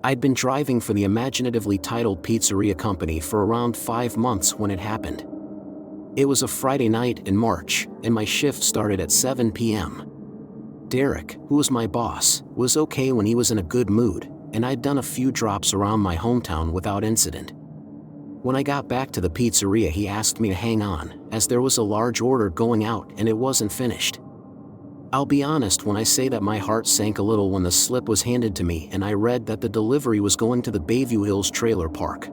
I'd been driving for the imaginatively titled pizzeria company for around 5 months when it happened. It was a Friday night in March, and my shift started at 7 p.m. Derek, who was my boss, was okay when he was in a good mood, and I'd done a few drops around my hometown without incident. When I got back to the pizzeria, he asked me to hang on, as there was a large order going out and it wasn't finished. I'll be honest when I say that my heart sank a little when the slip was handed to me and I read that the delivery was going to the Bayview Hills trailer park.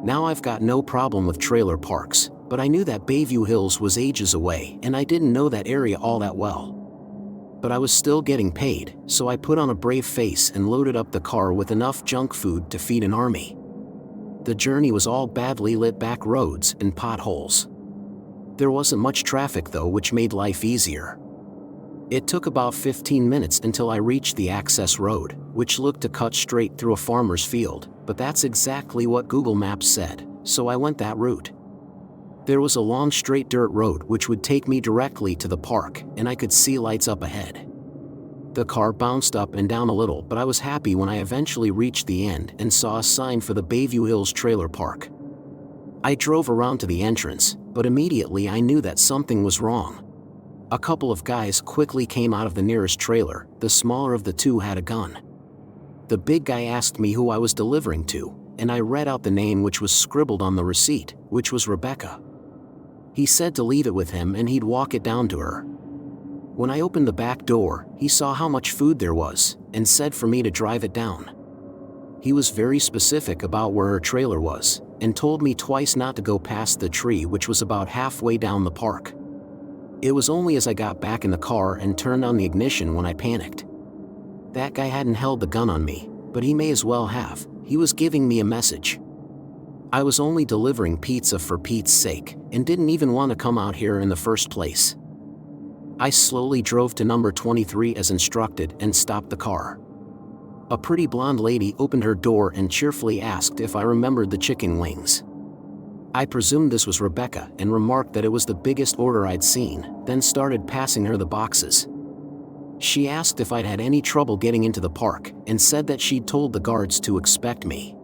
Now I've got no problem with trailer parks, but I knew that Bayview Hills was ages away and I didn't know that area all that well. But I was still getting paid, so I put on a brave face and loaded up the car with enough junk food to feed an army. The journey was all badly lit back roads and potholes. There wasn't much traffic though, which made life easier. It took about 15 minutes until I reached the access road, which looked to cut straight through a farmer's field, but that's exactly what Google Maps said, so I went that route. There was a long straight dirt road which would take me directly to the park, and I could see lights up ahead. The car bounced up and down a little, but I was happy when I eventually reached the end and saw a sign for the Bayview Hills trailer park. I drove around to the entrance, but immediately I knew that something was wrong. A couple of guys quickly came out of the nearest trailer. The smaller of the two had a gun. The big guy asked me who I was delivering to, and I read out the name which was scribbled on the receipt, which was Rebecca. He said to leave it with him and he'd walk it down to her. When I opened the back door, he saw how much food there was, and said for me to drive it down. He was very specific about where her trailer was, and told me twice not to go past the tree which was about halfway down the park. It was only as I got back in the car and turned on the ignition when I panicked. That guy hadn't held the gun on me, but he may as well have. He was giving me a message. I was only delivering pizza for Pete's sake, and didn't even want to come out here in the first place. I slowly drove to number 23 as instructed and stopped the car. A pretty blonde lady opened her door and cheerfully asked if I remembered the chicken wings. I presumed this was Rebecca and remarked that it was the biggest order I'd seen, then started passing her the boxes. She asked if I'd had any trouble getting into the park and said that she'd told the guards to expect me.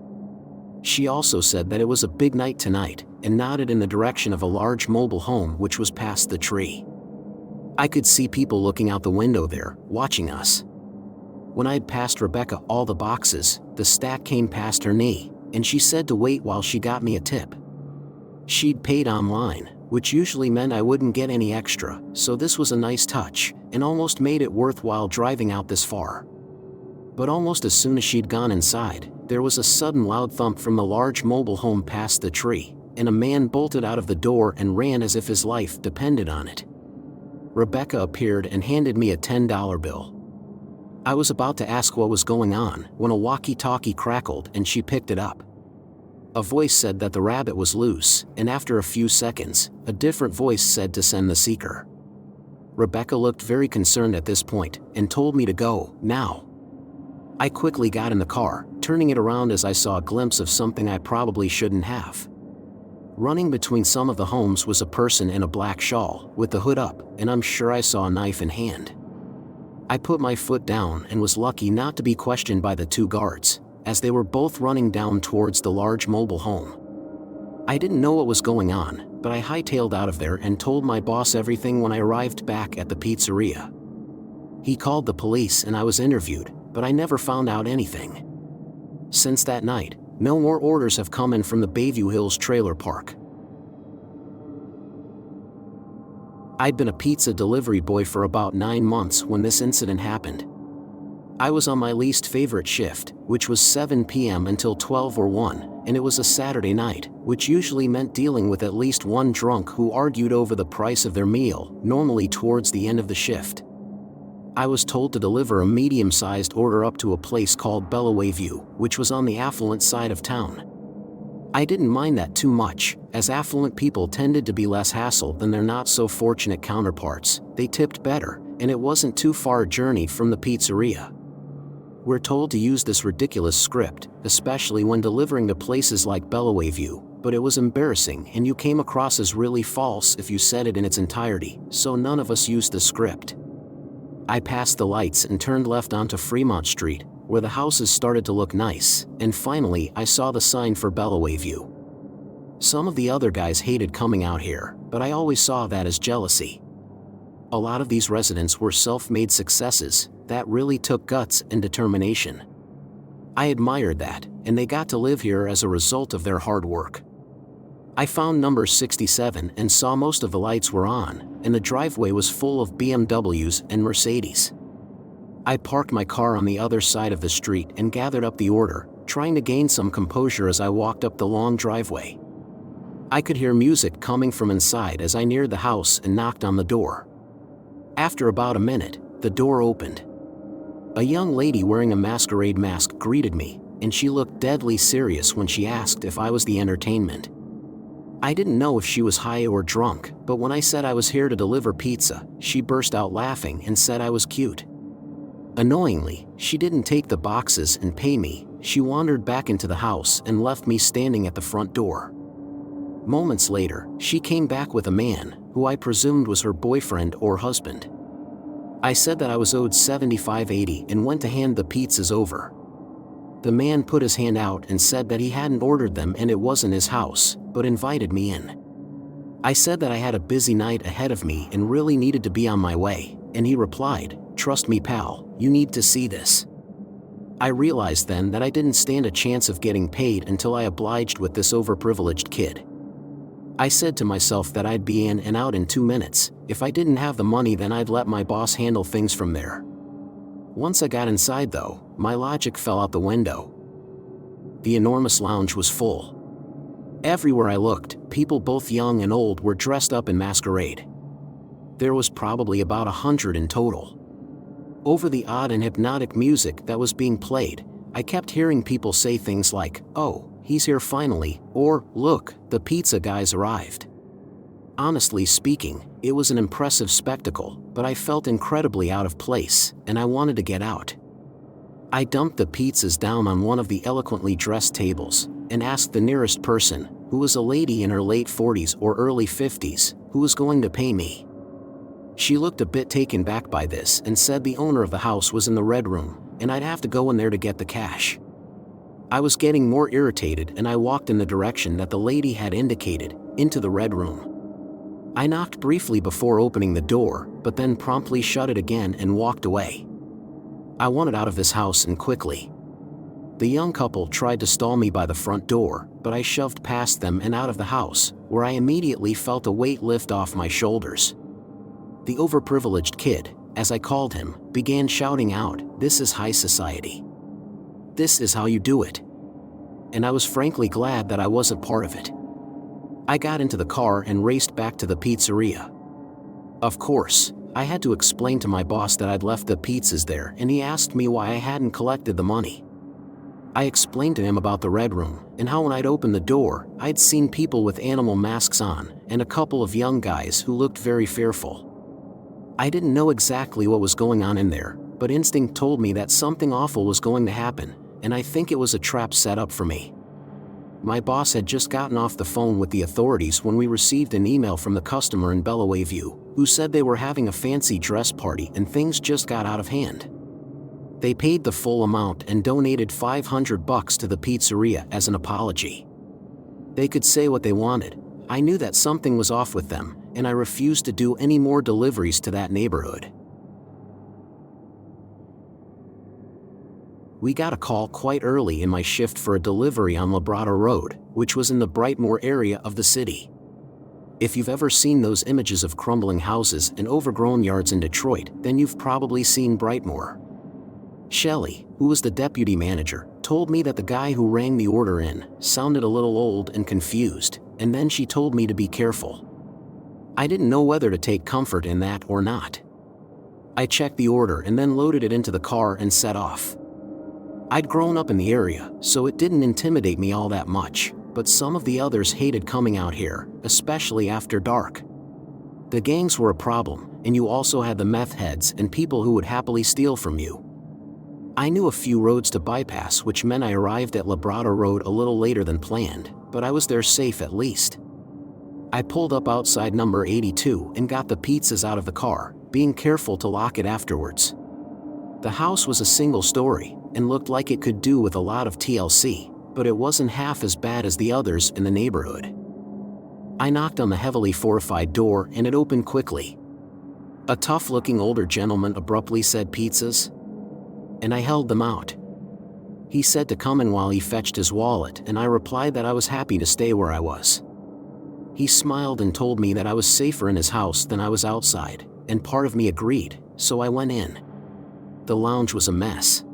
She also said that it was a big night tonight and nodded in the direction of a large mobile home which was past the tree. I could see people looking out the window there, watching us. When I had passed Rebecca all the boxes, the stack came past her knee, and she said to wait while she got me a tip. She'd paid online, which usually meant I wouldn't get any extra, so this was a nice touch, and almost made it worthwhile driving out this far. But almost as soon as she'd gone inside, there was a sudden loud thump from the large mobile home past the tree, and a man bolted out of the door and ran as if his life depended on it. Rebecca appeared and handed me a $10 bill. I was about to ask what was going on when a walkie-talkie crackled and she picked it up. A voice said that the rabbit was loose, and after a few seconds, a different voice said to send the seeker. Rebecca looked very concerned at this point and told me to go, now. I quickly got in the car, turning it around as I saw a glimpse of something I probably shouldn't have. Running between some of the homes was a person in a black shawl, with the hood up, and I'm sure I saw a knife in hand. I put my foot down and was lucky not to be questioned by the two guards, as they were both running down towards the large mobile home. I didn't know what was going on, but I hightailed out of there and told my boss everything when I arrived back at the pizzeria. He called the police and I was interviewed, but I never found out anything. Since that night, no more orders have come in from the Bayview Hills trailer park. I'd been a pizza delivery boy for about 9 months when this incident happened. I was on my least favorite shift, which was 7 p.m. until 12 or 1, and it was a Saturday night, which usually meant dealing with at least one drunk who argued over the price of their meal, normally towards the end of the shift. I was told to deliver a medium-sized order up to a place called Bellawayview, which was on the affluent side of town. I didn't mind that too much, as affluent people tended to be less hassle than their not-so-fortunate counterparts. They tipped better, and it wasn't too far a journey from the pizzeria. We're told to use this ridiculous script, especially when delivering to places like Bellawayview, but it was embarrassing and you came across as really false if you said it in its entirety, so none of us used the script. I passed the lights and turned left onto Fremont Street, where the houses started to look nice, and finally I saw the sign for Bellaway View. Some of the other guys hated coming out here, but I always saw that as jealousy. A lot of these residents were self-made successes that really took guts and determination. I admired that, and they got to live here as a result of their hard work. I found number 67 and saw most of the lights were on, and the driveway was full of BMWs and Mercedes. I parked my car on the other side of the street and gathered up the order, trying to gain some composure as I walked up the long driveway. I could hear music coming from inside as I neared the house and knocked on the door. After about a minute, the door opened. A young lady wearing a masquerade mask greeted me, and she looked deadly serious when she asked if I was the entertainment. I didn't know if she was high or drunk, but when I said I was here to deliver pizza, she burst out laughing and said I was cute. Annoyingly, she didn't take the boxes and pay me. She wandered back into the house and left me standing at the front door. Moments later, she came back with a man, who I presumed was her boyfriend or husband. I said that I was owed $75.80 and went to hand the pizzas over. The man put his hand out and said that he hadn't ordered them and it wasn't his house, but invited me in. I said that I had a busy night ahead of me and really needed to be on my way, and he replied, "Trust me, pal, you need to see this." I realized then that I didn't stand a chance of getting paid until I obliged with this overprivileged kid. I said to myself that I'd be in and out in 2 minutes. If I didn't have the money, then I'd let my boss handle things from there. Once I got inside though, my logic fell out the window. The enormous lounge was full. Everywhere I looked, people both young and old were dressed up in masquerade. There was probably about 100 in total. Over the odd and hypnotic music that was being played, I kept hearing people say things like, "Oh, he's here finally," or "Look, the pizza guys arrived." Honestly speaking, it was an impressive spectacle, but I felt incredibly out of place, and I wanted to get out. I dumped the pizzas down on one of the eloquently dressed tables, and asked the nearest person, who was a lady in her late 40s or early 50s, who was going to pay me. She looked a bit taken back by this and said the owner of the house was in the red room, and I'd have to go in there to get the cash. I was getting more irritated and I walked in the direction that the lady had indicated, into the red room. I knocked briefly before opening the door, but then promptly shut it again and walked away. I wanted out of this house and quickly. The young couple tried to stall me by the front door, but I shoved past them and out of the house, where I immediately felt a weight lift off my shoulders. The overprivileged kid, as I called him, began shouting out, "This is high society. This is how you do it." And I was frankly glad that I wasn't part of it. I got into the car and raced back to the pizzeria. Of course, I had to explain to my boss that I'd left the pizzas there, and he asked me why I hadn't collected the money. I explained to him about the red room, and how when I'd opened the door, I'd seen people with animal masks on, and a couple of young guys who looked very fearful. I didn't know exactly what was going on in there, but instinct told me that something awful was going to happen, and I think it was a trap set up for me. My boss had just gotten off the phone with the authorities when we received an email from the customer in Bellaway View, who said they were having a fancy dress party and things just got out of hand. They paid the full amount and donated $500 to the pizzeria as an apology. They could say what they wanted. I knew that something was off with them, and I refused to do any more deliveries to that neighborhood. We got a call quite early in my shift for a delivery on Labrador Road, which was in the Brightmoor area of the city. If you've ever seen those images of crumbling houses and overgrown yards in Detroit, then you've probably seen Brightmoor. Shelley, who was the deputy manager, told me that the guy who rang the order in sounded a little old and confused, and then she told me to be careful. I didn't know whether to take comfort in that or not. I checked the order and then loaded it into the car and set off. I'd grown up in the area, so it didn't intimidate me all that much, but some of the others hated coming out here, especially after dark. The gangs were a problem, and you also had the meth heads and people who would happily steal from you. I knew a few roads to bypass, which meant I arrived at Labrador Road a little later than planned, but I was there safe at least. I pulled up outside number 82 and got the pizzas out of the car, being careful to lock it afterwards. The house was a single story and looked like it could do with a lot of TLC, but it wasn't half as bad as the others in the neighborhood. I knocked on the heavily fortified door and it opened quickly. A tough-looking older gentleman abruptly said, "Pizzas?" And I held them out. He said to come in while he fetched his wallet, and I replied that I was happy to stay where I was. He smiled and told me that I was safer in his house than I was outside, and part of me agreed, so I went in. The lounge was a mess.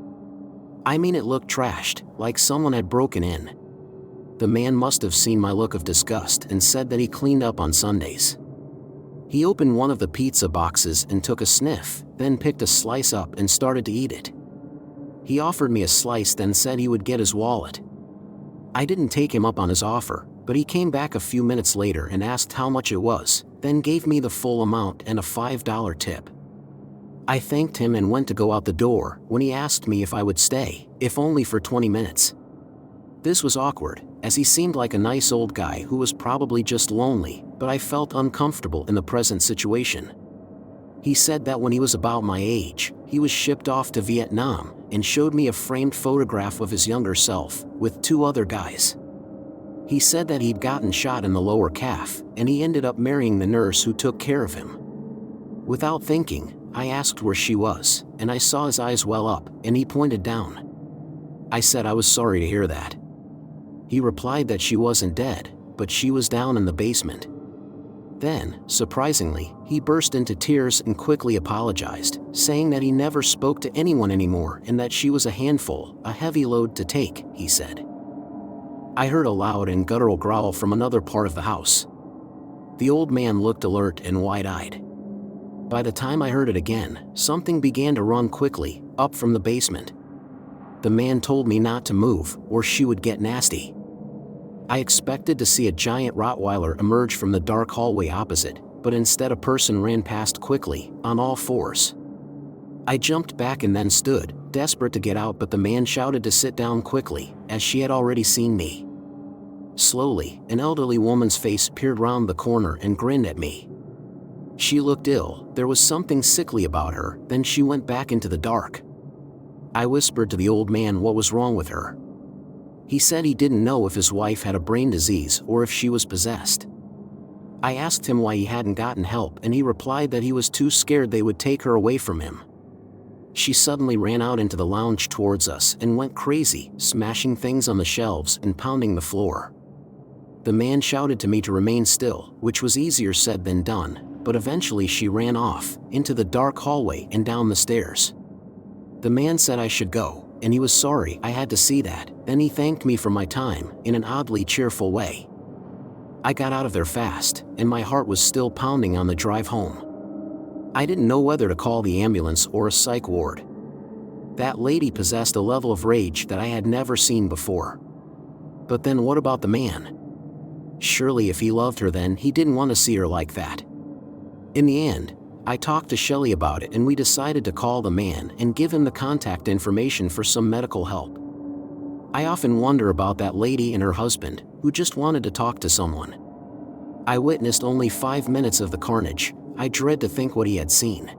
I mean, it looked trashed, like someone had broken in. The man must have seen my look of disgust and said that he cleaned up on Sundays. He opened one of the pizza boxes and took a sniff, then picked a slice up and started to eat it. He offered me a slice, then said he would get his wallet. I didn't take him up on his offer, but he came back a few minutes later and asked how much it was, then gave me the full amount and a $5 tip. I thanked him and went to go out the door when he asked me if I would stay, if only for 20 minutes. This was awkward, as he seemed like a nice old guy who was probably just lonely, but I felt uncomfortable in the present situation. He said that when he was about my age, he was shipped off to Vietnam and showed me a framed photograph of his younger self with 2 other guys. He said that he'd gotten shot in the lower calf and he ended up marrying the nurse who took care of him. Without thinking, I asked where she was, and I saw his eyes well up and he pointed down. I said I was sorry to hear that. He replied that she wasn't dead, but she was down in the basement. Then, surprisingly, he burst into tears and quickly apologized, saying that he never spoke to anyone anymore and that she was a handful, a heavy load to take, he said. I heard a loud and guttural growl from another part of the house. The old man looked alert and wide-eyed. By the time I heard it again, something began to run quickly, up from the basement. The man told me not to move, or she would get nasty. I expected to see a giant Rottweiler emerge from the dark hallway opposite, but instead a person ran past quickly, on all fours. I jumped back and then stood, desperate to get out, but the man shouted to sit down quickly, as she had already seen me. Slowly, an elderly woman's face peered round the corner and grinned at me. She looked ill, there was something sickly about her, then she went back into the dark. I whispered to the old man what was wrong with her. He said he didn't know if his wife had a brain disease or if she was possessed. I asked him why he hadn't gotten help, and he replied that he was too scared they would take her away from him. She suddenly ran out into the lounge towards us and went crazy, smashing things on the shelves and pounding the floor. The man shouted to me to remain still, which was easier said than done, but eventually she ran off, into the dark hallway and down the stairs. The man said I should go, and he was sorry I had to see that, then he thanked me for my time, in an oddly cheerful way. I got out of there fast, and my heart was still pounding on the drive home. I didn't know whether to call the ambulance or a psych ward. That lady possessed a level of rage that I had never seen before. But then what about the man? Surely if he loved her, then he didn't want to see her like that. In the end, I talked to Shelley about it and we decided to call the man and give him the contact information for some medical help. I often wonder about that lady and her husband, who just wanted to talk to someone. I witnessed only 5 minutes of the carnage. I dread to think what he had seen.